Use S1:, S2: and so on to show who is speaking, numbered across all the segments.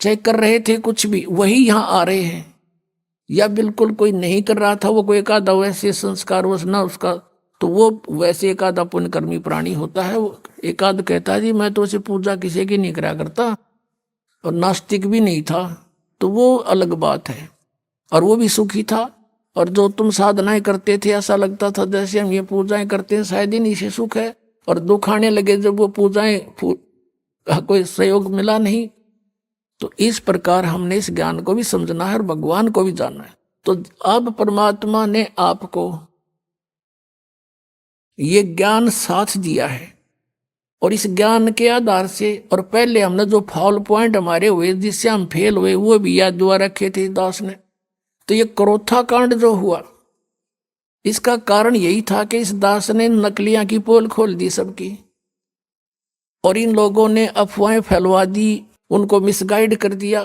S1: चाहे कर रहे थे कुछ भी, वही यहाँ आ रहे हैं। या बिल्कुल कोई नहीं कर रहा था, वो कोई एक आधा वैसे संस्कार वश ना उसका, तो वो वैसे एक आधा पुण्यकर्मी प्राणी होता है। वो एक आध कहता है जी मैं तो उसे पूजा किसी की नहीं करा करता, और नास्तिक भी नहीं था, तो वो अलग बात है, और वो भी सुखी था। और जो तुम साधनाएं करते थे, ऐसा लगता था जैसे हम ये पूजाएं करते हैं शायद इन्हीं से सुख है, और दुख आने लगे जब वो पूजाएं कोई सहयोग मिला नहीं। तो इस प्रकार हमने इस ज्ञान को भी समझना है और भगवान को भी जानना है। तो अब परमात्मा ने आपको ये ज्ञान साथ दिया है, और इस ज्ञान के आधार से, और पहले हमने जो फॉल पॉइंट हमारे हुए जिससे हम फेल हुए, वो भी याद दुआ रखे थे दास ने। तो ये क्रोथा कांड जो हुआ, इसका कारण यही था कि इस दास ने नकलियां की पोल खोल दी सबकी, और इन लोगों ने अफवाहें फैलवा दी, उनको मिसगाइड कर दिया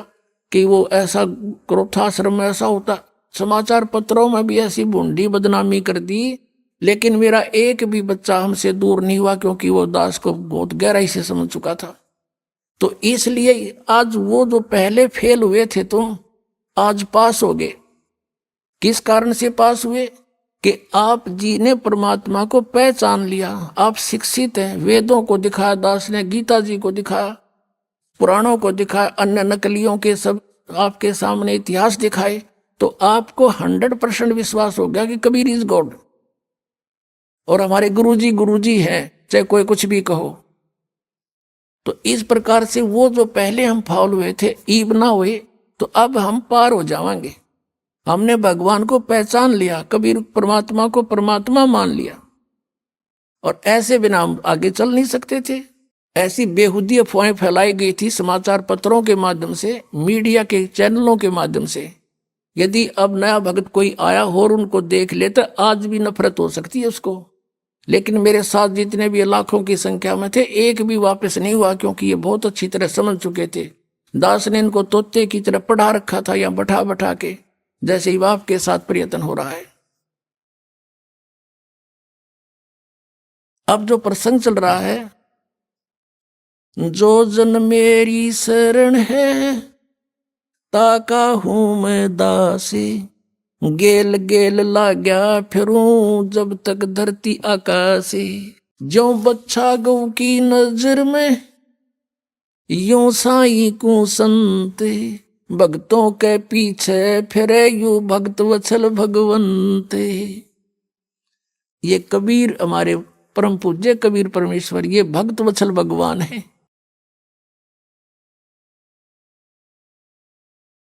S1: कि वो ऐसा क्रोधाश्रम में ऐसा होता। समाचार पत्रों में भी ऐसी भूंडी बदनामी कर दी, लेकिन मेरा एक भी बच्चा हमसे दूर नहीं हुआ, क्योंकि वो दास को बहुत गहराई से समझ चुका था। तो इसलिए आज वो जो पहले फेल हुए थे तुम आज पास हो गए। किस कारण से पास हुए? कि आप जी ने परमात्मा को पहचान लिया, आप शिक्षित हैं। वेदों को दिखाया दास ने, गीता जी को दिखाया, पुराणों को दिखाया, अन्य नकलियों के सब आपके सामने इतिहास दिखाए, तो आपको 100% विश्वास हो गया कि कबीर इज गॉड, और हमारे गुरुजी हैं, चाहे कोई कुछ भी कहो। तो इस प्रकार से वो जो पहले हम फाउल हुए थे, ईब ना हुए, तो अब हम पार हो जाएंगे। हमने भगवान को पहचान लिया, कबीर परमात्मा को परमात्मा मान लिया, और ऐसे बिना हम आगे चल नहीं सकते थे। ऐसी बेहुदी अफवाहें फैलाई गई थी समाचार पत्रों के माध्यम से, मीडिया के चैनलों के माध्यम से। यदि अब नया भक्त कोई आया हो और उनको देख ले तो आज भी नफरत हो सकती है उसको, लेकिन मेरे साथ जितने भी लाखों की संख्या में थे, एक भी वापस नहीं हुआ, क्योंकि ये बहुत अच्छी तरह समझ चुके थे। दास ने इनको तोते की तरह पढ़ा रखा था, या बैठा बैठा के, जैसे ही बाप के साथ प्रयत्न हो रहा है। अब जो प्रसंग चल रहा है, जो जन मेरी शरण है ताका हूं मैं दासी, गेल गेल लाग्या फिरूं जब तक धरती आकाशी। जो बच्चा गौ की नजर में यूं साई को संत, भक्तों के पीछे फिरे यू भक्त वत्सल भगवंत। ये कबीर, हमारे परम पूज्य कबीर परमेश्वर, ये भक्त वत्सल भगवान है।